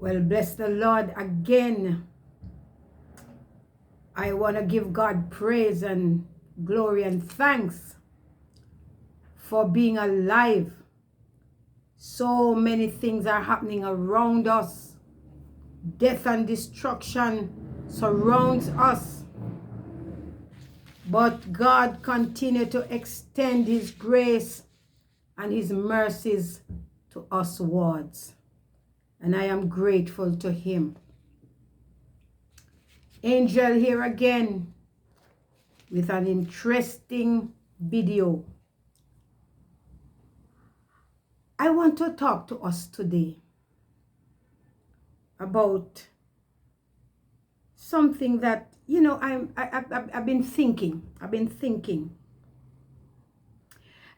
Well, bless the Lord again. I want to give God praise and glory and thanks for being alive. So many things are happening around us. Death and destruction surrounds us. But God continues to extend His grace and His mercies to us wards. And I am grateful to Him. Angel here again with an interesting video. I want to talk to us today about something that, I've been thinking.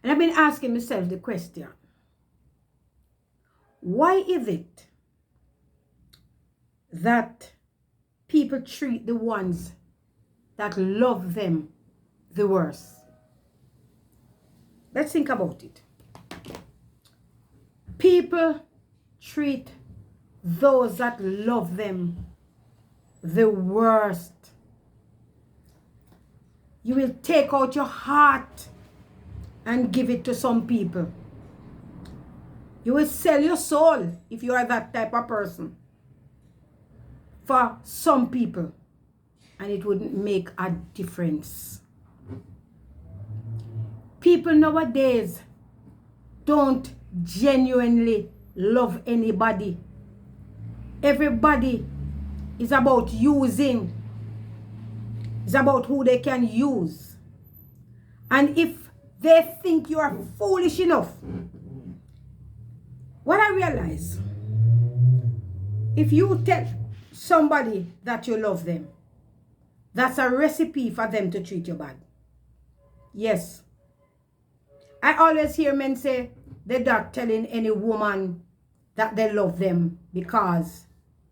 And I've been asking myself the question, why is it that people treat the ones that love them the worst? Let's think about it. People treat those that love them the worst. You will take out your heart and give it to some people. You will sell your soul if you are that type of person for some people, and it wouldn't make a difference. People nowadays don't genuinely love anybody. Everybody is about using. It's about who they can use. And if they think you are foolish enough, what I realize, if you tell somebody that you love them, that's a recipe for them to treat you bad. Yes. I always hear men say they're not telling any woman that they love them because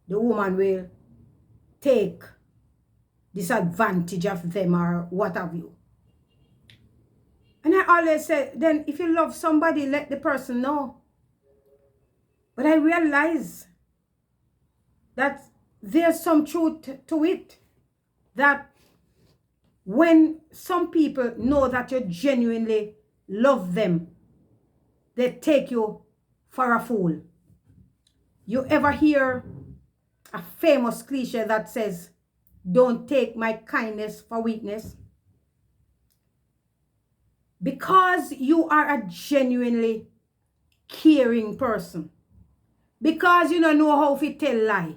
the woman will take disadvantage of them or what have you. And I always say, then if you love somebody, let the person know. But I realize that there's some truth to it. That when some people know that you genuinely love them, they take you for a fool. You ever hear a famous cliche that says, don't take my kindness for weakness? Because you are a genuinely caring person. Because you don't know how to tell lie.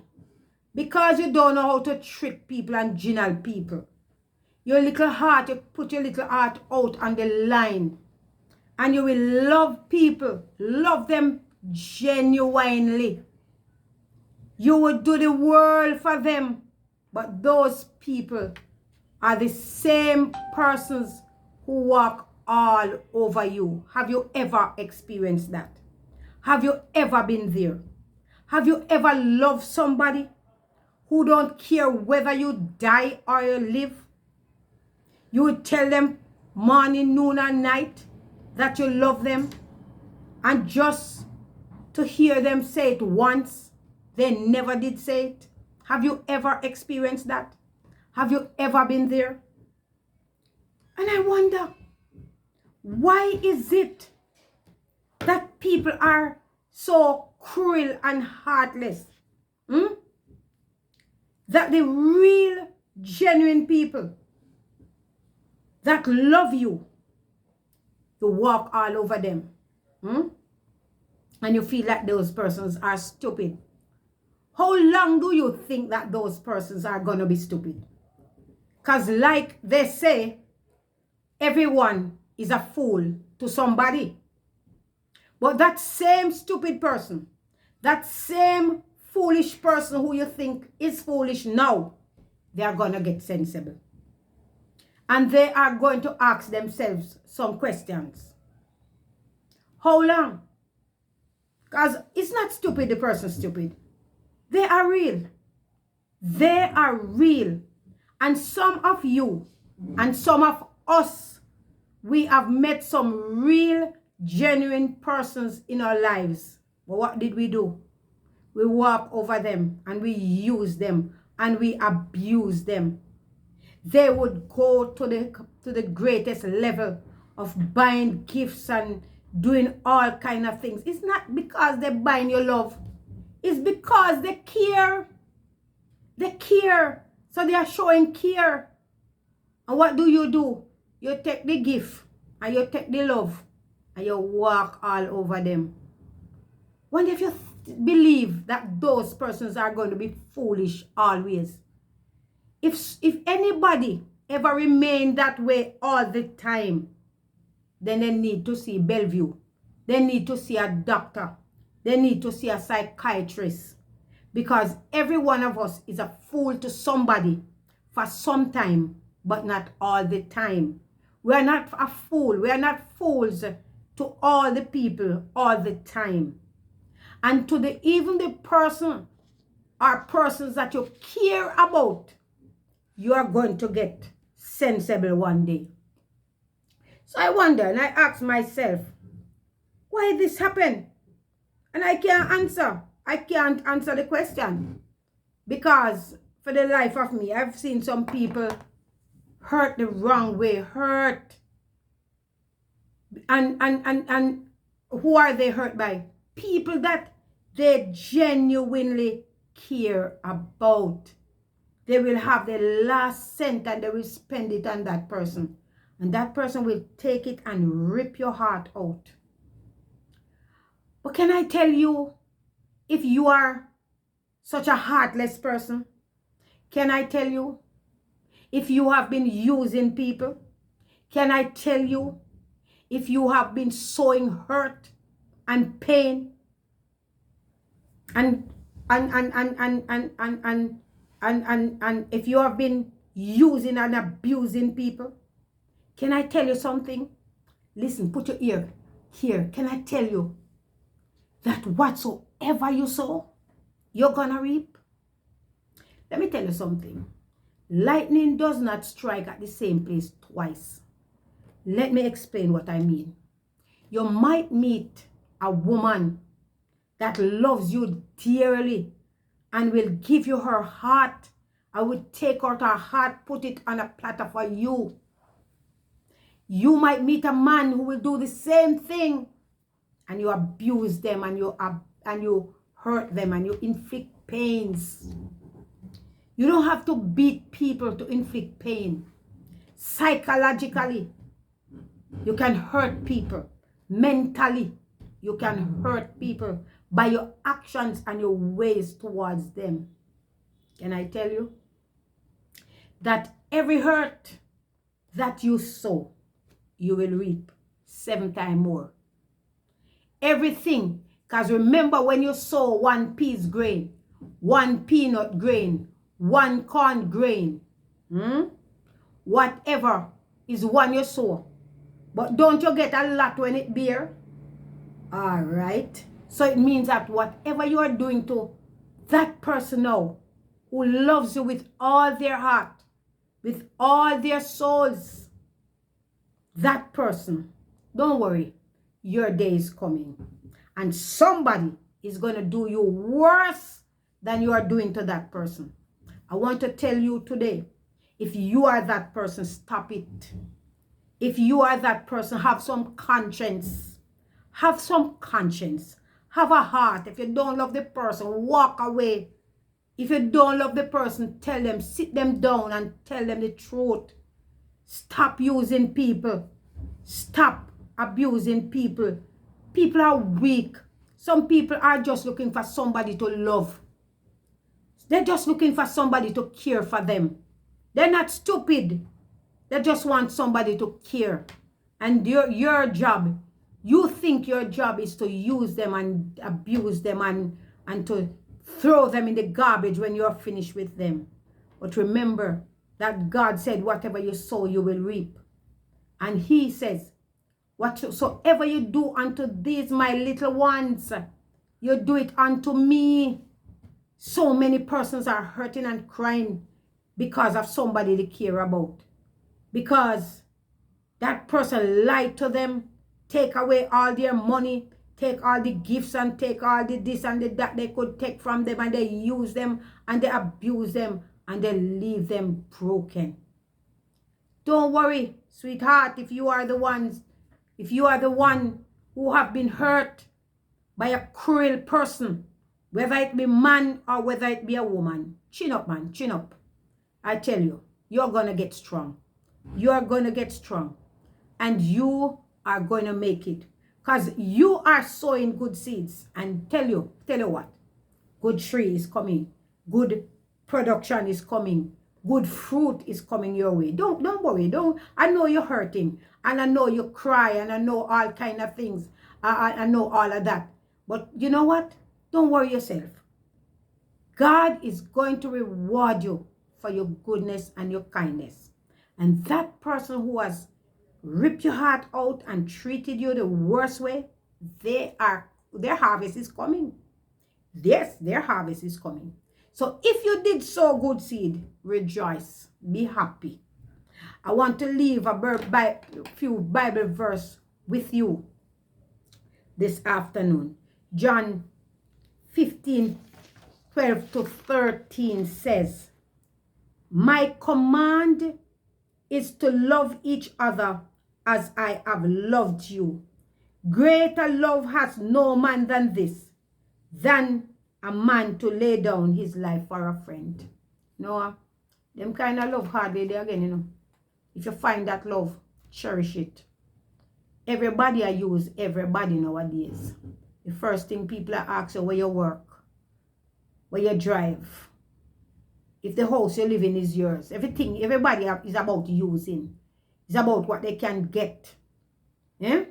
Because you don't know how to trick people and jingle people. Your little heart, you put your little heart out on the line. And you will love people. Love them genuinely. You will do the world for them. But those people are the same persons who walk all over you. Have you ever experienced that? Have you ever been there? Have you ever loved somebody who don't care whether you die or you live? You would tell them morning, noon, and night that you love them, and just to hear them say it once, they never did say it. Have you ever experienced that? Have you ever been there? And I wonder, why is it that people are so cruel and heartless? That the real, genuine people that love you, you walk all over them. And you feel like those persons are stupid. How long do you think that those persons are going to be stupid? Because like they say, everyone is a fool to somebody. But that same stupid person, that same foolish person who you think is foolish now, they are going to get sensible. And they are going to ask themselves some questions. How long? Because it's not stupid, the person's stupid. They are real. They are real. And some of you and some of us, we have met some real, genuine persons in our lives. But what did we do? we walk over them and we use them and we abuse them. They would go to the greatest level of buying gifts and doing all kind of things. It's not because they're buying your love. It's because they care. They care. So they are showing care. And what do? You take the gift and you take the love and you walk all over them. Wonder if you believe that those persons are going to be foolish always. If anybody ever remain that way all the time, then they need to see Bellevue. They need to see a doctor. They need to see a psychiatrist. Because every one of us is a fool to somebody for some time, but not all the time. We are not a fool. We are not fools to all the people all the time. And to even the person or persons that you care about, you are going to get sensible one day. So I wonder, and I ask myself, why this happened? And I can't answer. I can't answer the question. Because for the life of me, I've seen some people hurt the wrong way, hurt. And who are they hurt by? People that they genuinely care about. They will have the last cent and they will spend it on that person. And that person will take it and rip your heart out. But can I tell you, if you are such a heartless person, can I tell you, if you have been using people, can I tell you, if you have been sowing hurt and pain and if you have been using and abusing people, can I tell you something? Listen, put your ear here. Can I tell you that whatsoever you sow, you're gonna reap? Let me tell you something. Lightning does not strike at the same place twice. Let me explain what I mean. You might meet a woman that loves you dearly and will give you her heart. I will take out her heart, put it on a platter for you. You might meet a man who will do the same thing, and you abuse them and you hurt them and you inflict pains. You don't have to beat people to inflict pain. Psychologically, you can hurt people. Mentally, you can hurt people by your actions and your ways towards them. Can I tell you that every hurt that you sow, you will reap 7 times more. Everything. Because remember, when you sow 1 peas grain, 1 peanut grain, 1 corn grain, whatever is one you sow. But don't you get a lot when it bear? All right. So it means that whatever you are doing to that person now who loves you with all their heart, with all their souls, that person, don't worry, your day is coming. And somebody is going to do you worse than you are doing to that person. I want to tell you today, if you are that person, stop it. If you are that person, have some conscience. Have some conscience. Have a heart. If you don't love the person, walk away. If you don't love the person, tell them, sit them down and tell them the truth. Stop using people. Stop abusing people. People are weak. Some people are just looking for somebody to love. They're just looking for somebody to care for them. They're not stupid. They just want somebody to care. And your job, you think your job is to use them and abuse them and to throw them in the garbage when you're finished with them. But remember that God said, whatever you sow, you will reap. And he says, whatsoever you do unto these my little ones, you do it unto me. So many persons are hurting and crying because of somebody they care about. Because that person lied to them, take away all their money, take all the gifts and take all the this and the that they could take from them, and they use them and they abuse them and they leave them broken. Don't worry, sweetheart, if you are the one who have been hurt by a cruel person, whether it be man or whether it be a woman, chin up, man, chin up. I tell you, you're going to get strong. You are going to get strong. And you are going to make it. Because you are sowing good seeds. And tell you what, good tree is coming. Good production is coming. Good fruit is coming your way. Don't worry. I know you're hurting. And I know you cry. And I know all kind of things. I know all of that. But you know what? Don't worry yourself. God is going to reward you for your goodness and your kindness. And that person who has ripped your heart out and treated you the worst way, their harvest is coming. Yes, their harvest is coming. So if you did sow good seed, rejoice. Be happy. I want to leave a few Bible verse with you this afternoon. John 15:12-13 says, my command is to love each other as I have loved you. Greater love has no man than a man to lay down his life for a friend. No, them kind of love hardly there again, you know. If you find that love, cherish it. Everybody I use everybody nowadays. The first thing people are asking, where you work, where you drive, if the house you live in is yours. Everything, everybody is about using. It's about what they can get. Yeah?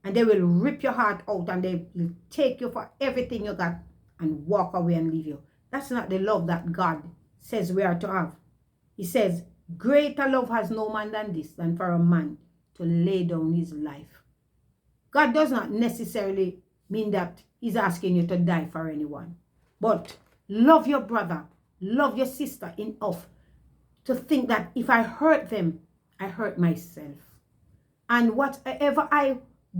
And they will rip your heart out and they will take you for everything you got and walk away and leave you. That's not the love that God says we are to have. He says, greater love has no man than for a man to lay down his life. God does not necessarily mean that he's asking you to die for anyone. But love your brother, love your sister enough to think that if I hurt them, I hurt myself. And whatever I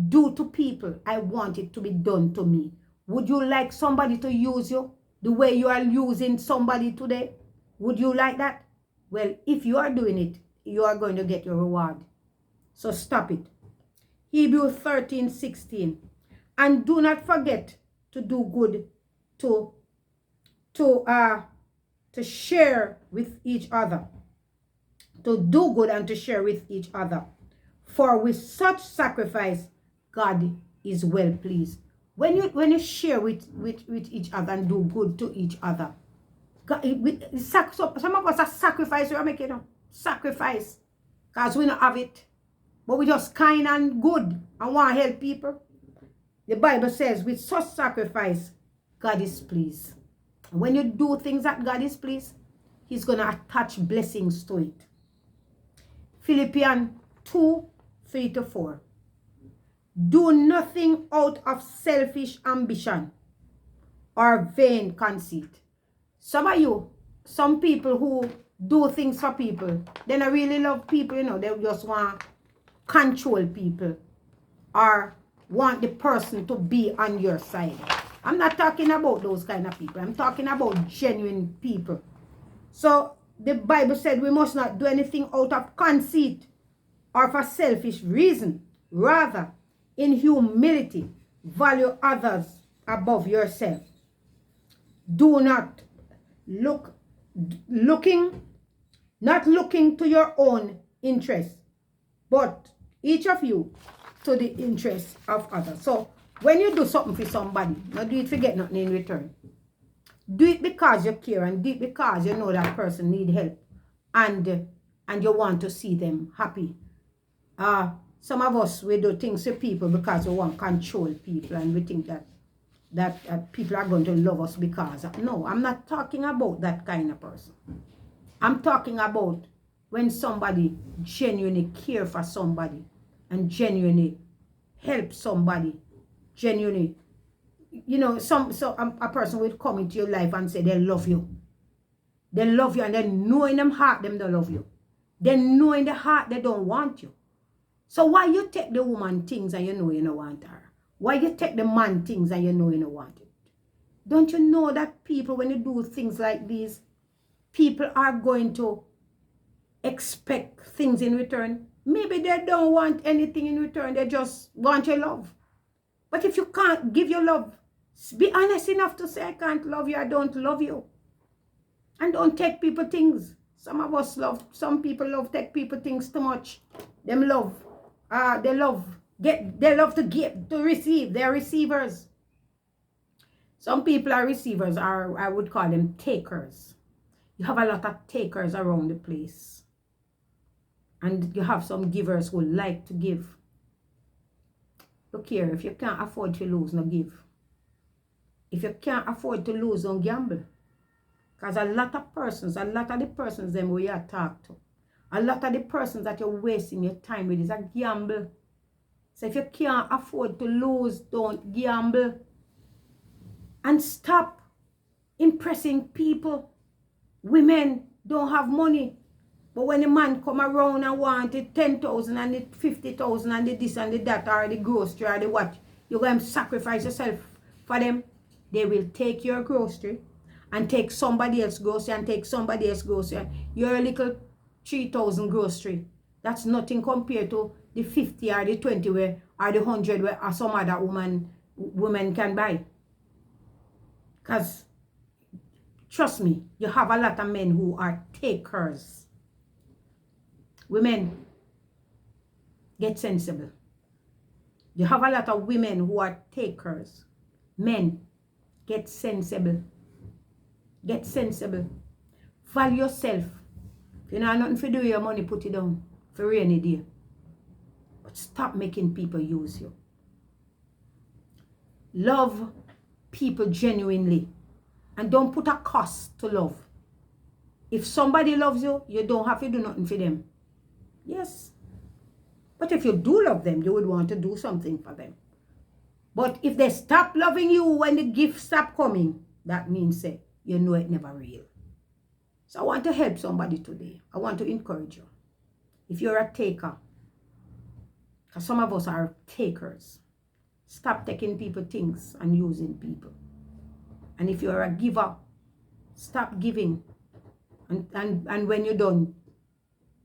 do to people, I want it to be done to me. Would you like somebody to use you the way you are using somebody today? Would you like that? Well, if you are doing it, you are going to get your reward. So stop it. Hebrews 13:16. And do not forget to do good, to share with each other. To do good and to share with each other. For with such sacrifice, God is well pleased. When you share with each other and do good to each other, God, some of us are sacrifice. We are making a sacrifice because we don't have it. But we just kind and good and want to help people. The Bible says, with such sacrifice, God is pleased. And when you do things that God is pleased, he's going to attach blessings to it. Philippians 2:3-4. Do nothing out of selfish ambition or vain conceit. Some people who do things for people, they don't really love people, you know, they just want to control people or want the person to be on your side. I'm not talking about those kind of people. I'm talking about genuine people. So the Bible said we must not do anything out of conceit or for selfish reason. Rather, in humility, value others above yourself. Do not not looking to your own interest, but each of you to the interest of others. So when you do something for somebody, don't do it to get nothing in return. Do it because you care and do it because you know that person need help and you want to see them happy. Some of us, we do things to people because we want to control people and we think that people are going to love us because. No, I'm not talking about that kind of person. I'm talking about when somebody genuinely care for somebody and genuinely help somebody, genuinely, you know, a person will come into your life and say they love you. They love you and they know in them heart them they love you. They know in the heart they don't want you. So why you take the woman things and you know you don't want her? Why you take the man things and you know you don't want it? Don't you know that people, when you do things like these, people are going to expect things in return? Maybe they don't want anything in return. They just want your love. But if you can't give your love, be honest enough to say, I can't love you, I don't love you. And don't take people things. Some of us love, some people love take people things too much. They love to give, to receive. They're receivers. Some people are receivers, or I would call them takers. You have a lot of takers around the place. And you have some givers who like to give. Look here, if you can't afford to lose, no give. If you can't afford to lose, don't gamble. Because a lot of the persons them where you talk to, a lot of the persons that you're wasting your time with is a gamble. So if you can't afford to lose, don't gamble. And stop impressing people. Women don't have money. But when a man come around and want it 10,000 and it 50,000 and the this and the that or the grocery or the what, you're going to sacrifice yourself for them. They will take your grocery and take somebody else's grocery and take somebody else's grocery. Your little 3,000 grocery. That's nothing compared to the 50 or the 20 where, or the 100 where some other women can buy. Because, trust me, you have a lot of men who are takers. Women, get sensible. You have a lot of women who are takers. Men, get sensible. Get sensible. Value yourself. If you know nothing to do with your money, put it down for rainy day. But stop making people use you. Love people genuinely. And don't put a cost to love. If somebody loves you, you don't have to do nothing for them. Yes. But if you do love them, you would want to do something for them. But if they stop loving you when the gifts stop coming, that means you know it never real. So I want to help somebody today. I want to encourage you. If you're a taker, because some of us are takers, stop taking people things and using people. And if you're a giver, stop giving. And when you're done,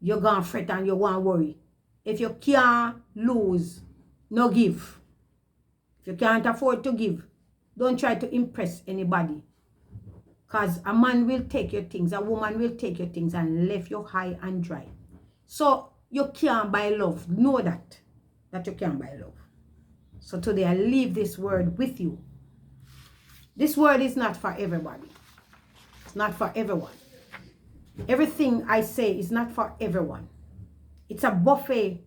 you're going to fret and you won't worry. If you can't lose, no give. If you can't afford to give, don't try to impress anybody. Because a man will take your things, a woman will take your things and left you high and dry. So you can't buy love. Know that you can't buy love. So today I leave this word with you. This word is not for everybody. It's not for everyone. Everything I say is not for everyone. It's a buffet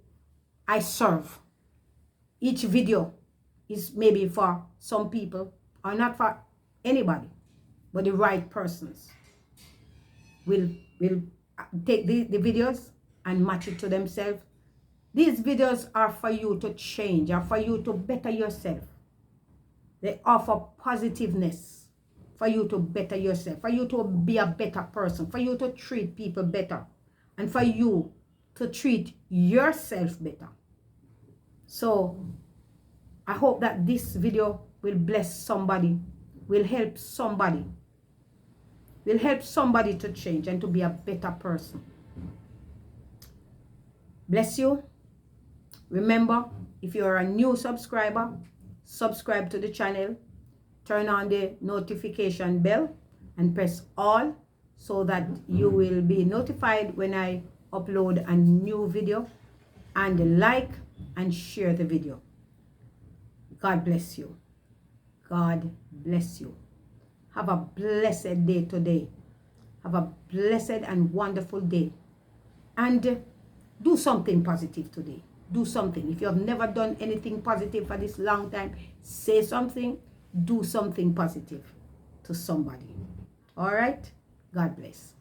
I serve. Each video is maybe for some people or not for anybody, but the right persons will take the videos and match it to themselves. These videos are for you to change, are for you to better yourself. They offer positiveness for you to better yourself, for you to be a better person, for you to treat people better, and for you to treat yourself better. So I hope that this video will bless somebody, will help somebody to change and to be a better person. Bless you. Remember, if you're a new subscriber, subscribe to the channel, turn on the notification bell and press all so that you will be notified when I upload a new video, and like and share the video. God bless you. God bless you. Have a blessed day today. Have a blessed and wonderful day. And do something positive today. Do something. If you have never done anything positive for this long time, say something. Do something positive to somebody. All right? God bless.